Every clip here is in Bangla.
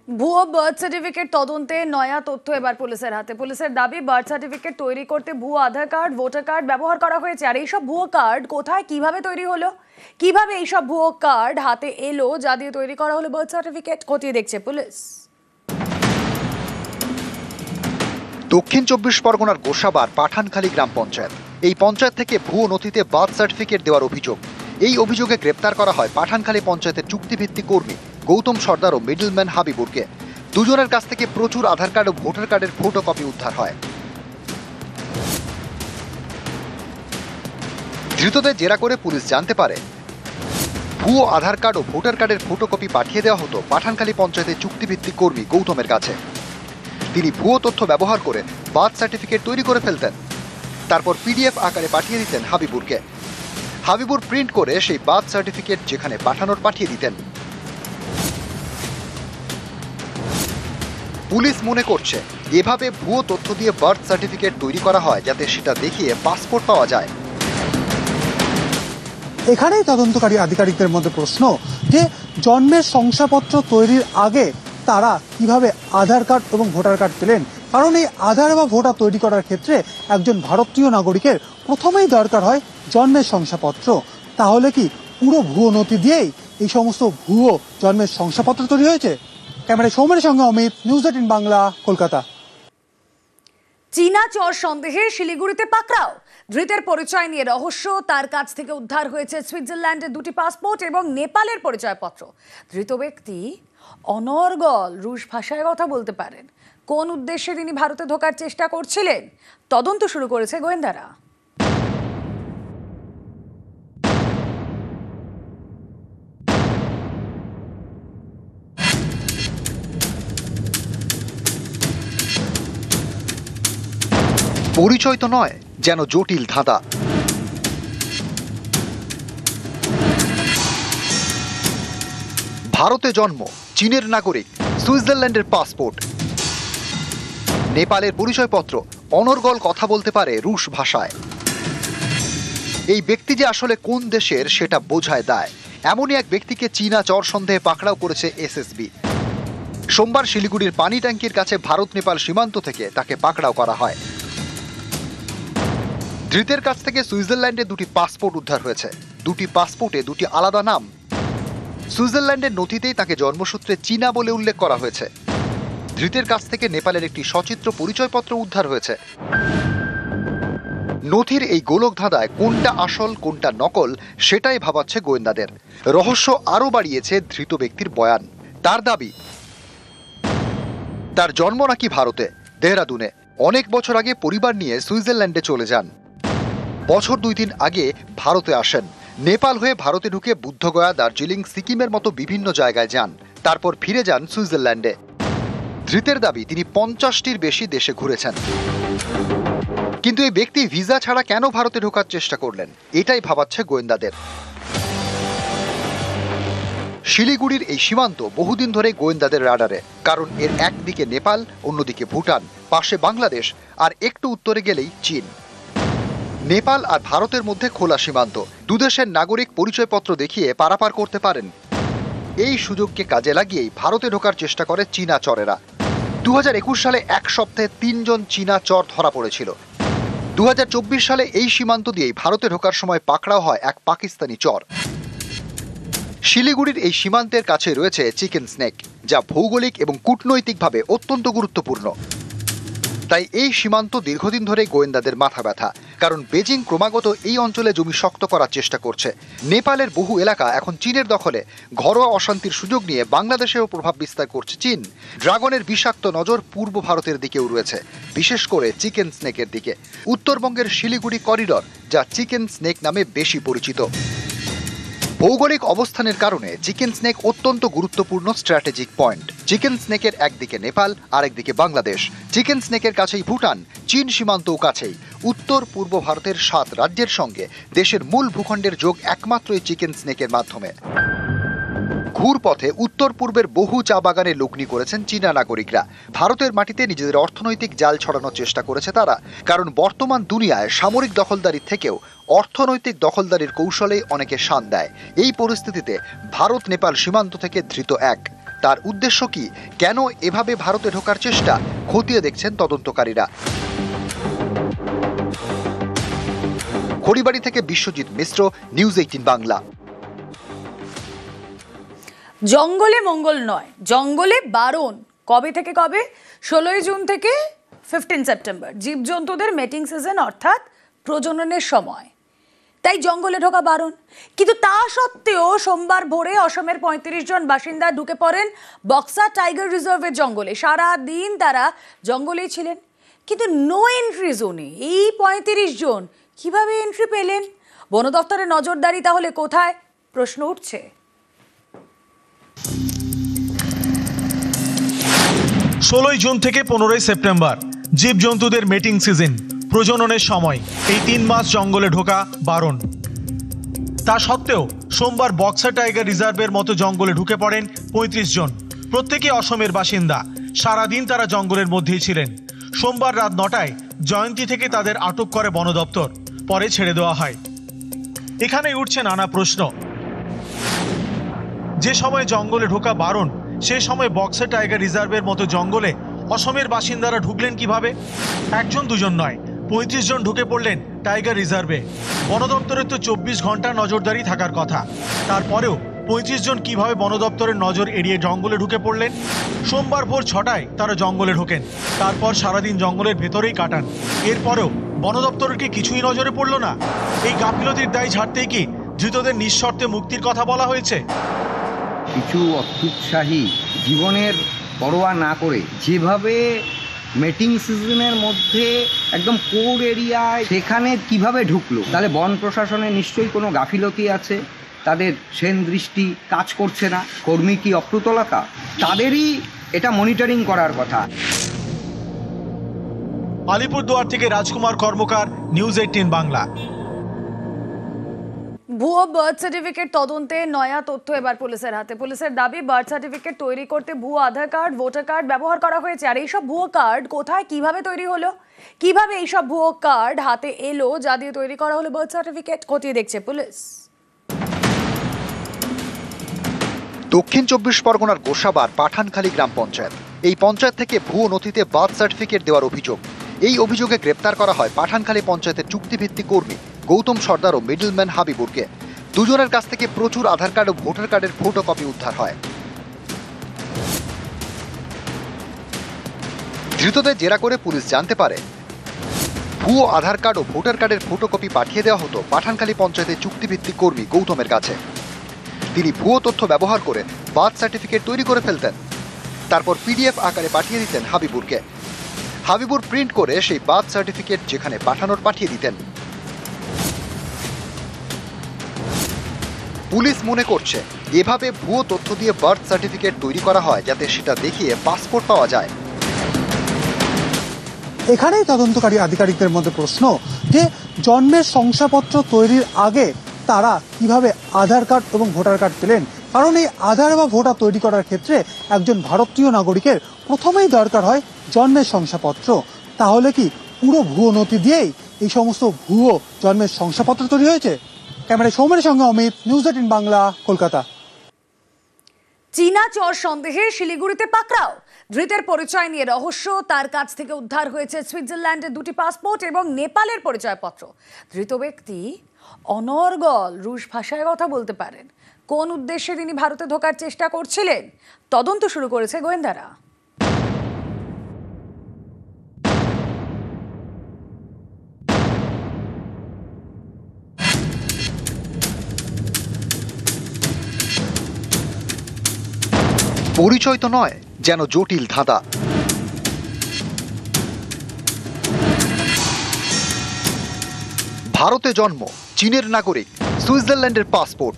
ভুয়ো বার্থ সার্টিফিকেট তদন্তে নয়া তথ্য এবার পুলিশের হাতে। পুলিশের দাবি বার্থ সার্টিফিকেট তৈরি করতে ভুয়ো আধার কার্ড, ভোটার কার্ড ব্যবহার করা হয়েছে। আর এইসব ভুয়ো কার্ড কোথায়, কিভাবে তৈরি হলো, কিভাবে এইসব ভুয়ো কার্ড হাতে এলো যা দিয়ে তৈরি করা হলো বার্থ সার্টিফিকেট, খতিয়ে দেখছে পুলিশ। দক্ষিণ 24 পরগনার গোসাবার পাঠানখালী গ্রাম পঞ্চায়েত। এই পঞ্চায়েত থেকে ভুয়ো নথিতে বার্থ সার্টিফিকেট দেওয়ার অভিযোগ। এই অভিযোগে গ্রেপ্তার করা হয় পাঠানখালী পঞ্চায়েতের চুক্তিভিত্তিক কর্মী গৌতম সর্দার ও মিডলম্যান হাবিবুরকে। দুজনের কাছ থেকে প্রচুর আধার কার্ড ও ভোটার কার্ডের ফটোকপি উদ্ধার হয়। ধৃতদের জেরা করে পুলিশ জানতে পারে ভুয়ো আধার কার্ড ও ভোটার কার্ডের ফটোকপি পাঠিয়ে দেওয়া হতো পাঠানখালী পঞ্চায়েতের চুক্তিভিত্তিক কর্মী গৌতমের কাছে। তিনি ভুয়ো তথ্য ব্যবহার করে বার্থ সার্টিফিকেট তৈরি করে ফেলতেন, তারপর পিডিএফ আকারে পাঠিয়ে দিতেন হাবিবুরকে। হাবিবুর প্রিন্ট করে সেই বার্থ সার্টিফিকেট যেখানে পাঠানোর পাঠিয়ে দিতেন। পুলিশ মনে করছে এভাবে ভুয়ো তথ্য দিয়ে বার্থ সার্টিফিকেট তৈরি করা হয় যাতে সেটা দেখিয়ে পাসপোর্ট পাওয়া যায়। এখানেই তদন্তকারী আধিকারিকদের মধ্যে প্রশ্ন যে জন্মের শংসাপত্র তৈরির আগে তারা কিভাবে আধার কার্ড এবং ভোটার কার্ড পেলেন। কারণ এই আধার বা ভোটার তৈরি করার ক্ষেত্রে একজন ভারতীয় নাগরিকের প্রথমেই দরকার হয় জন্মের শংসাপত্র। তাহলে কি পুরো ভুয়ো নথি দিয়েই এই সমস্ত ভুয়ো জন্মের শংসাপত্র তৈরি হয়েছে? ক্যামেরায় সৌমেনের সঙ্গে অমিত, নিউজ 18 বাংলা, কলকাতা। চীনা চর সন্দেহে শিলিগুড়িতে পাকড়াও। ধৃতের পরিচয় নিয়ে রহস্য। তার কাছ থেকে উদ্ধার হয়েছে সুইজারল্যান্ডের 2টি পাসপোর্ট এবং নেপালের পরিচয়পত্র। ধৃত ব্যক্তি অনর্গল রুশ ভাষায় কথা বলতে পারেন। কোন উদ্দেশ্যে তিনি ভারতে ঢোকার চেষ্টা করছিলেন তদন্ত শুরু করেছে গোয়েন্দারা। পরিচয় তো নয়, যেন জটিল ধাঁধা। ভারতে জন্ম, চীনের নাগরিক, সুইজারল্যান্ডের পাসপোর্ট, নেপালের পরিচয়পত্র, অনর্গল কথা বলতে পারে রুশ ভাষায়। এই ব্যক্তি যে আসলে কোন দেশের সেটা বোঝায় দায়। এমনই এক ব্যক্তিকে চীনা চর সন্দেহে পাকড়াও করেছে এসএসবি। সোমবার শিলিগুড়ির পানি ট্যাঙ্কির কাছে ভারত নেপাল সীমান্ত থেকে তাকে পাকড়াও করা হয়। ধৃতের কাছ থেকে সুইজারল্যান্ডে 2টি পাসপোর্ট উদ্ধার হয়েছে। 2টি পাসপোর্টে 2টি আলাদা নাম। সুইজারল্যান্ডের নথিতেই তাকে জন্মসূত্রে চীনা বলে উল্লেখ করা হয়েছে। ধৃতের কাছ থেকে নেপালের একটি সচিত্র পরিচয়পত্র উদ্ধার হয়েছে। নথির এই গোলক ধাঁধায় কোনটা আসল কোনটা নকল সেটাই ভাবাচ্ছে গোয়েন্দাদের। রহস্য আরও বাড়িয়েছে ধৃত ব্যক্তির বয়ান। তার দাবি তার জন্ম নাকি ভারতে, দেহরাদুনে। অনেক বছর আগে পরিবার নিয়ে সুইজারল্যান্ডে চলে যান। বছর 2-3 আগে ভারতে আসেন। নেপাল হয়ে ভারতে ঢুকে বুদ্ধগয়া, দার্জিলিং, সিকিমের মতো বিভিন্ন জায়গায় যান। তারপর ফিরে যান সুইজারল্যান্ডে। ধৃতের দাবি তিনি 50টির বেশি দেশে ঘুরেছেন। কিন্তু এই ব্যক্তি ভিসা ছাড়া কেন ভারতে ঢোকার চেষ্টা করলেন, এটাই ভাবাচ্ছে গোয়েন্দাদের। শিলিগুড়ির এই সীমান্ত বহুদিন ধরে গোয়েন্দাদের রাডারে। কারণ এর একদিকে নেপাল, অন্যদিকে ভুটান, পাশে বাংলাদেশ, আর একটু উত্তরে গেলেই চীন। নেপাল আর ভারতের মধ্যে খোলা সীমান্ত। দুদেশের নাগরিক পরিচয়পত্র দেখিয়ে পারাপার করতে পারেন। এই সুযোগকে কাজে লাগিয়েই ভারতে ঢোকার চেষ্টা করে চীনা চরেরা। 2021 সালে এক সপ্তাহে 3 জন চীনা চর ধরা পড়েছিল। 2024 সালে এই সীমান্ত দিয়েই ভারতে ঢোকার সময় পাকড়াও হয় এক পাকিস্তানি চর। শিলিগুড়ির এই সীমান্তের কাছে রয়েছে চিকেন স্নেক, যা ভৌগোলিক এবং কূটনৈতিকভাবে অত্যন্ত গুরুত্বপূর্ণ। তাই এই সীমান্ত দীর্ঘদিন ধরে গোয়েন্দাদের মাথা ব্যথা। কারণ বেজিং ক্রমাগত এই অঞ্চলে জমি শক্ত করার চেষ্টা করছে। নেপালের বহু এলাকা এখন চীনের দখলে। ঘরোয়া অশান্তির সুযোগ নিয়ে বাংলাদেশেও প্রভাব বিস্তার করছে চীন। ড্রাগনের বিষাক্ত নজর পূর্ব ভারতের দিকেও রয়েছে, বিশেষ করে চিকেন স্নেকের দিকে। উত্তরবঙ্গের শিলিগুড়ি করিডর, যা চিকেন স্নেক নামে বেশি পরিচিত। ভৌগোলিক অবস্থানের কারণে চিকেন স্নেক অত্যন্ত গুরুত্বপূর্ণ স্ট্র্যাটেজিক পয়েন্ট। চিকেন স্নেকের একদিকে নেপাল, আরেকদিকে বাংলাদেশ। চিকেন স্নেকের কাছেই ভুটান, চীন সীমান্তও কাছেই। উত্তর পূর্ব ভারতের 7 রাজ্যের সঙ্গে দেশের মূল ভূখণ্ডের যোগ একমাত্র এই চিকেন স্নেকের মাধ্যমে। ঘুরপথে উত্তর পূর্বের বহু চা বাগানে লগ্নি করেছেন চীনা নাগরিকরা। ভারতের মাটিতে নিজেদের অর্থনৈতিক জাল ছড়ানোর চেষ্টা করেছে তারা। কারণ বর্তমান দুনিয়ায় সামরিক দখলদারির থেকেও অর্থনৈতিক দখলদারির কৌশলেই অনেকে শান দেয়। এই পরিস্থিতিতে ভারত নেপাল সীমান্ত থেকে ধৃত এক তার উদ্দেশ্য কি, কেন এভাবে ভারতে ঢোকার চেষ্টা, খতিয়ে দেখছেন তদন্তকারীরা। খড়িবাড়ি থেকে বিশ্বজিৎ মিশ্র, নিউজ 18 বাংলা। জঙ্গলে মঙ্গল নয়, জঙ্গলে বারণ। কবে থেকে কবে? 16 জুন থেকে 15 সেপ্টেম্বর। জীবজন্তুদের মেটিং সিজন অর্থাৎ প্রজননের সময়, তাই জঙ্গলে ঢোকা বারণ। কিন্তু তা সত্ত্বেও সোমবার ভোরে অসমের 35 জন বাসিন্দা ঢুকে পড়েন বক্সা টাইগার রিজার্ভের জঙ্গলে। সারা দিন তারা জঙ্গলেই ছিলেন, কিন্তু নো এন্ট্রি জোনে এই 35 জন কিভাবে এন্ট্রি পেলেন? বন দপ্তরের নজরদারি তাহলে কোথায়, প্রশ্ন উঠছে। 16 জুন থেকে 15 সেপ্টেম্বর জীবজন্তুদের মেটিং সিজন, প্রজননের সময়। এই 3 মাস জঙ্গলে ঢোকা বারণ। তা সত্ত্বেও সোমবার বক্সা টাইগার রিজার্ভের মতো জঙ্গলে ঢুকে পড়েন 35 জন, প্রত্যেকে অসমের বাসিন্দা। সারাদিন তারা জঙ্গলের মধ্যেই ছিলেন। সোমবার রাত 9টায় জয়ন্তী থেকে তাদের আটক করে বন দপ্তর, পরে ছেড়ে দেওয়া হয়। এখানেই উঠছে নানা প্রশ্ন। যে সময় জঙ্গলে ঢোকা বারণ, সে সময় বক্সা টাইগার রিজার্ভের মতো জঙ্গলে অসমের বাসিন্দারা ঢুকলেন কিভাবে? একজন দুজন নয়, 35 জন ঢুকে পড়লেন টাইগার রিজার্ভে। বন দপ্তরের তো 24 ঘন্টা নজরদারি থাকার কথা। তারপরেও 35 জন কিভাবে বন দপ্তরের নজর এড়িয়ে জঙ্গলে ঢুকে পড়লেন? সোমবার ভোর 6টায় তারা জঙ্গলে ঢোকেন, তারপর সারাদিন জঙ্গলের ভেতরেই কাটান। এরপরেও বন দপ্তরের কি কিছুই নজরে পড়ল না? এই গাফিলতির দায় ঝাড়তেই কি ধৃতদের নিঃশর্তে মুক্তির কথা বলা হয়েছে? কিছু অত্যুৎসাহী জীবনের পরোয়া না করে যেভাবে মেটিং সিজনের মধ্যে একদম কোর এরিয়ায় সেখানে কিভাবে ঢুকলো, তাহলে বন প্রশাসনের নিশ্চয়ই কোনো গাফিলতি আছে, তাদের সেন দৃষ্টি কাজ করছে না, কর্মী কি অপ্রতুলতা, তাদেরই এটা মনিটরিং করার কথা। আলিপুরদুয়ার থেকে রাজকুমার কর্মকার, নিউজ 18 বাংলা। ভুয়ো বার্থ সার্টিফিকেট তদন্তে নয়া তথ্য এবার পুলিশের হাতে। পুলিশের দাবি, বার্থ সার্টিফিকেট তৈরি করতে ভুয়ো আধার কার্ড, ভোটার কার্ড ব্যবহার করা হয়েছে। আর এইসব ভুয়ো কার্ড কোথায়, কিভাবে তৈরি হলো, কিভাবে এইসব ভুয়ো কার্ড হাতে এলো যা দিয়ে তৈরি করা হলো বার্থ সার্টিফিকেট, খতিয়ে দেখছে পুলিশ। দক্ষিণ 24 পরগনার গোসাবার পাঠানখালী গ্রাম পঞ্চায়েত। এই পঞ্চায়েত থেকে ভুয়ো নথিতে বার্থ সার্টিফিকেট দেওয়ার অভিযোগ। এই অভিযোগে গ্রেপ্তার করা হয় পাঠানখালী পঞ্চায়েতের চুক্তিভিত্তিক কর্মী গৌতম সর্দার ও মিডলম্যান হাবিবুরকে। দুজনের কাছ থেকে প্রচুর আধার কার্ড ও ভোটার কার্ডের ফটোকপি উদ্ধার হয়। ধৃতদের জেরা করে পুলিশ জানতে পারে ভুয়ো আধার কার্ড ও ভোটার কার্ডের ফটোকপি পাঠিয়ে দেওয়া হতো পাঠানখালী পঞ্চায়েতের চুক্তিভিত্তিক কর্মী গৌতমের কাছে। তিনি ভুয়ো তথ্য ব্যবহার করে বার্থ সার্টিফিকেট তৈরি করে ফেলতেন, তারপর পিডিএফ আকারে পাঠিয়ে দিতেন হাবিবুরকে। হাবিবুর প্রিন্ট করে সেই বার্থ সার্টিফিকেট যেখানে পাঠানোর পাঠিয়ে দিতেন। পুলিশ মনে করছে এভাবে ভুয়ো তথ্য দিয়ে বার্থ সার্টিফিকেট তৈরি করা হয় যাতে সেটা দেখিয়ে পাসপোর্ট পাওয়া যায়। এখানেই তদন্তকারী আধিকারিকদের মধ্যে প্রশ্ন যে জন্মের শংসাপত্র তৈরির আগে তারা কিভাবে আধার কার্ড এবং ভোটার কার্ড পেলেন? কারণ এই আধার বা ভোটার তৈরি করার ক্ষেত্রে একজন ভারতীয় নাগরিকের প্রথমেই দরকার হয় জন্মের শংসাপত্র। তাহলে কি পুরো ভুয়ো নথি দিয়েই এই সমস্ত ভুয়ো জন্মের শংসাপত্র তৈরি হয়েছে? ক্যামেরায় সৌমেনের সঙ্গে অমিত, নিউজ 18 বাংলা, কলকাতা। চীনা চর সন্দেহে শিলিগুড়িতে পাকড়াও। ধৃতের পরিচয় নিয়ে রহস্য। তার কাছ থেকে উদ্ধার হয়েছে সুইজারল্যান্ডের 2টি পাসপোর্ট এবং নেপালের পরিচয়পত্র। ধৃত ব্যক্তি অনর্গল রুশ ভাষায় কথা বলতে পারেন। কোন উদ্দেশ্যে তিনি ভারতে ঢোকার চেষ্টা করছিলেন, তদন্ত শুরু করেছে গোয়েন্দারা। পরিচয় তো নয়, যেন জটিল ধাঁধা। ভারতে জন্ম, চীনের নাগরিক, সুইজারল্যান্ডের পাসপোর্ট,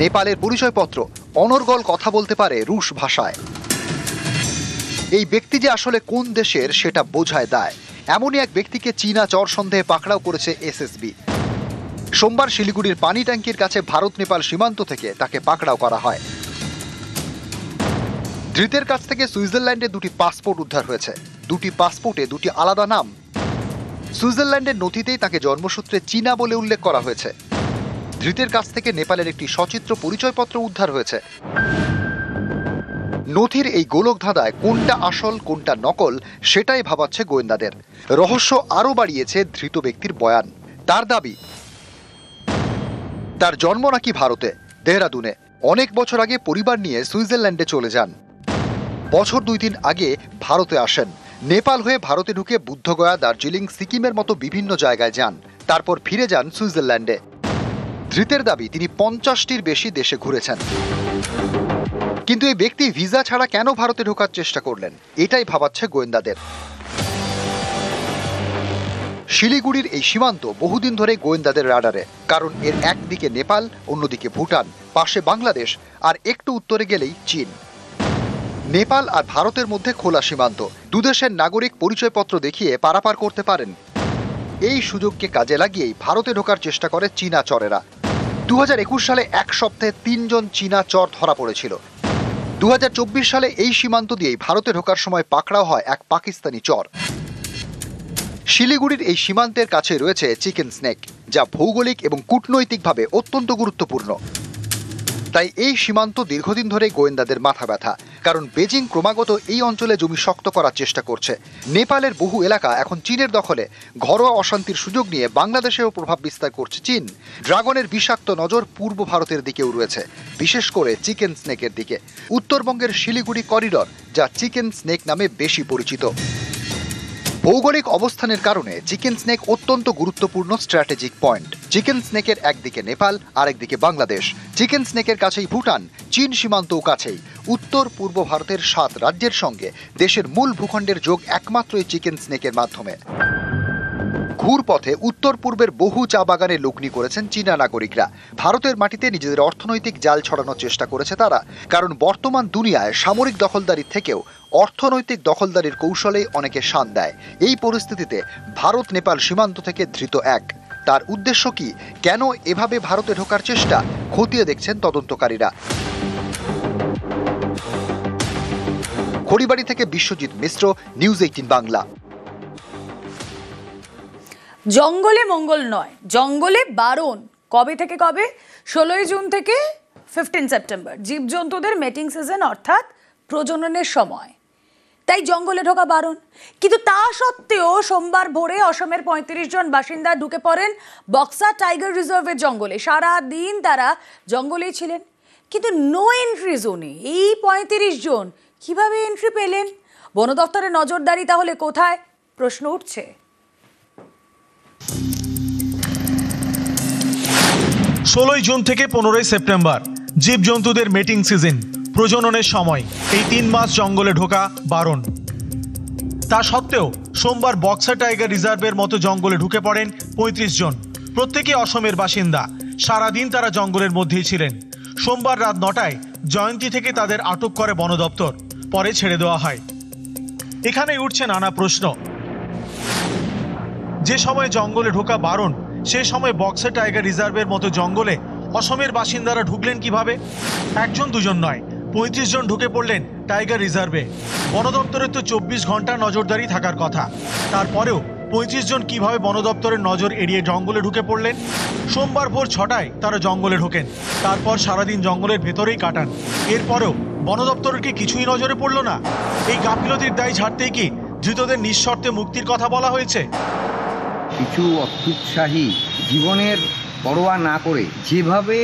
নেপালের পরিচয়পত্র, অনর্গল কথা বলতে পারে রুশ ভাষায়। এই ব্যক্তি যে আসলে কোন দেশের সেটা বোঝায় দায়। এমনই এক ব্যক্তিকে চীনা চর সন্দেহে পাকড়াও করেছে এসএসবি। সোমবার শিলিগুড়ির পানি ট্যাঙ্কির কাছে ভারত নেপাল সীমান্ত থেকে তাকে পাকড়াও করা হয়। ধৃতের কাছ থেকে সুইজারল্যান্ডে 2টি পাসপোর্ট উদ্ধার হয়েছে। 2টি পাসপোর্টে 2টি আলাদা নাম। সুইজারল্যান্ডের নথিতেই তাকে জন্মসূত্রে চীনা বলে উল্লেখ করা হয়েছে। ধৃতের কাছ থেকে নেপালের একটি সচিত্র পরিচয়পত্র উদ্ধার হয়েছে। নথির এই গোলক ধাঁধায় কোনটা আসল কোনটা নকল সেটাই ভাবাচ্ছে গোয়েন্দাদের। রহস্য আরও বাড়িয়েছে ধৃত ব্যক্তির বয়ান। তার দাবি, তার জন্ম নাকি ভারতে, দেহরাদুনে। অনেক বছর আগে পরিবার নিয়ে সুইজারল্যান্ডে চলে যান। বছর 2-3 আগে ভারতে আসেন। নেপাল হয়ে ভারতে ঢুকে বুদ্ধগয়া, দার্জিলিং, সিকিমের মতো বিভিন্ন জায়গায় যান। তারপর ফিরে যান সুইজারল্যান্ডে। ধৃতের দাবি তিনি 50টির বেশি দেশে ঘুরেছেন। কিন্তু এই ব্যক্তি ভিসা ছাড়া কেন ভারতে ঢোকার চেষ্টা করলেন, এটাই ভাবাচ্ছে গোয়েন্দাদের। শিলিগুড়ির এই সীমান্ত বহুদিন ধরে গোয়েন্দাদের রাডারে, কারণ এর একদিকে নেপাল, অন্যদিকে ভুটান, পাশে বাংলাদেশ, আর একটু উত্তরে গেলেই চীন। নেপাল আর ভারতের মধ্যে খোলা সীমান্ত, দুদেশের নাগরিক পরিচয়পত্র দেখিয়ে পারাপার করতে পারেন। এই সুযোগকে কাজে লাগিয়েই ভারতে ঢোকার চেষ্টা করে চীনা চরেরা। 2021 সালে এক সপ্তাহে 3 জন চীনা চর ধরা পড়েছিল। 2024 সালে এই সীমান্ত দিয়েই ভারতে ঢোকার সময় পাকড়াও হয় এক পাকিস্তানি চর। শিলিগুড়ির এই সীমান্তের কাছে রয়েছে চিকেন স্নেক, যা ভৌগোলিক এবং কূটনৈতিকভাবে অত্যন্ত গুরুত্বপূর্ণ। তাই এই সীমান্ত দীর্ঘদিন ধরে গোয়েন্দাদের মাথা ব্যথা, কারণ বেজিং ক্রমাগত এই অঞ্চলে জমি শক্ত করার চেষ্টা করছে। নেপালের বহু এলাকা এখন চীনের দখলে। ঘরোয়া অশান্তির সুযোগ নিয়ে বাংলাদেশেও প্রভাব বিস্তার করছে চীন। ড্রাগনের বিষাক্ত নজর পূর্ব ভারতের দিকেও রয়েছে, বিশেষ করে চিকেন স্নেকের দিকে। উত্তরবঙ্গের শিলিগুড়ি করিডর, যা চিকেন স্নেক নামে বেশি পরিচিত। ভৌগোলিক অবস্থানের কারণে চিকেন স্নেক অত্যন্ত গুরুত্বপূর্ণ স্ট্র্যাটেজিক পয়েন্ট। চিকেন স্নেকের একদিকে নেপাল, আরেকদিকে বাংলাদেশ। চিকেন স্নেকের কাছেই ভুটান, চীন সীমান্তও কাছেই। উত্তর পূর্ব ভারতের 7 রাজ্যের সঙ্গে দেশের মূল ভূখণ্ডের যোগ একমাত্র এই চিকেন স্নেকের মাধ্যমে। ঘুরপথে উত্তর পূর্বের বহু চা বাগানে লগ্নি করেছেন চীনা নাগরিকরা। ভারতের মাটিতে নিজেদের অর্থনৈতিক জাল ছড়ানোর চেষ্টা করেছে তারা, কারণ বর্তমান দুনিয়ায় সামরিক দখলদারির থেকেও অর্থনৈতিক দখলদারির কৌশলে অনেকে শান দেয়। এই পরিস্থিতিতে ভারত নেপাল সীমান্ত থেকে ধৃত এক, তার উদ্দেশ্য কি, কেন এভাবে ভারতে ঢোকার চেষ্টা, খতিয়ে দেখছেন তদন্তকারীরা। খড়িবাড়ি থেকে বিশ্বজিৎ মিশ্র, নিউজ 18 বাংলা। জঙ্গলে মঙ্গল নয়, জঙ্গলে বারণ। কবে থেকে কবে? 16 জুন থেকে 15 সেপ্টেম্বর। জীবজন্তুদের মেটিং সিজন, অর্থাৎ প্রজননের সময়। তাই জঙ্গলে ঢোকা বারণ। কিন্তু তা সত্ত্বেও সোমবার ভোরে অসমের 35 জন বাসিন্দা ঢুকে পড়েন বক্সা টাইগার রিজার্ভের জঙ্গলে। সারা দিন তারা জঙ্গলেই ছিলেন, কিন্তু নো এন্ট্রি জোনে এই 35 জন কিভাবে এন্ট্রি পেলেন? বন দপ্তরের নজরদারি তাহলে কোথায়, প্রশ্ন উঠছে। 16 জুন থেকে 15 সেপ্টেম্বর জীবজন্তুদের মেটিং সিজন, প্রজননের সময়। এই 3 মাস জঙ্গলে ঢোকা বারণ। তা সত্ত্বেও সোমবার বক্সা টাইগার রিজার্ভের মতো জঙ্গলে ঢুকে পড়েন 35 জন। প্রত্যেকে অসমের বাসিন্দা। সারাদিন তারা জঙ্গলের মধ্যেই ছিলেন। সোমবার রাত 9টায় জয়ন্তী থেকে তাদের আটক করে বন দপ্তর, পরে ছেড়ে দেওয়া হয়। এখানেই উঠছে নানা প্রশ্ন। যে সময় জঙ্গলে ঢোকা বারণ, সে সময় বক্সা টাইগার রিজার্ভের মতো জঙ্গলে অসমের বাসিন্দারা ঢুকলেন কিভাবে? 1-2 নয়, 35 জন ঢুকে পড়লেন টাইগার রিজার্ভে। বন দপ্তরের তো 24 ঘন্টা নজরদারি থাকার কথা। তারপরেও 35 জন কিভাবে বন দপ্তরের নজর এড়িয়ে জঙ্গলে ঢুকে পড়লেন? সোমবার ভোর 6টায় তারা জঙ্গলে ঢোকেন। তারপর সারাদিন জঙ্গলের ভেতরেই কাটান। এরপরেও বন দপ্তরের কি কিছুই নজরে পড়ল না? এই গাফিলতির দায় ঝাড়তেই কি ধৃতদের নিঃশর্তে মুক্তির কথা বলা হয়েছে? কিছু অত্যুৎসাহী জীবনের পরোয়া না করে যেভাবে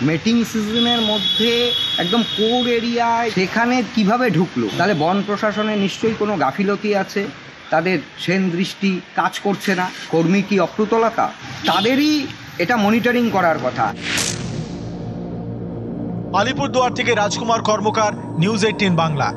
মেটিং সিজনের মধ্যে একদম কোর এরিয়ায় সেখানে কিভাবে ঢুকলো, তাহলে বন প্রশাসনের নিশ্চয়ই কোনো গাফিলতি আছে। তাদের সেন দৃষ্টি কাজ করছে না, কর্মী কি অপ্রতুলতা, তাদেরই এটা মনিটরিং করার কথা। আলিপুরদুয়ার থেকে রাজকুমার কর্মকার, নিউজ 18 বাংলা।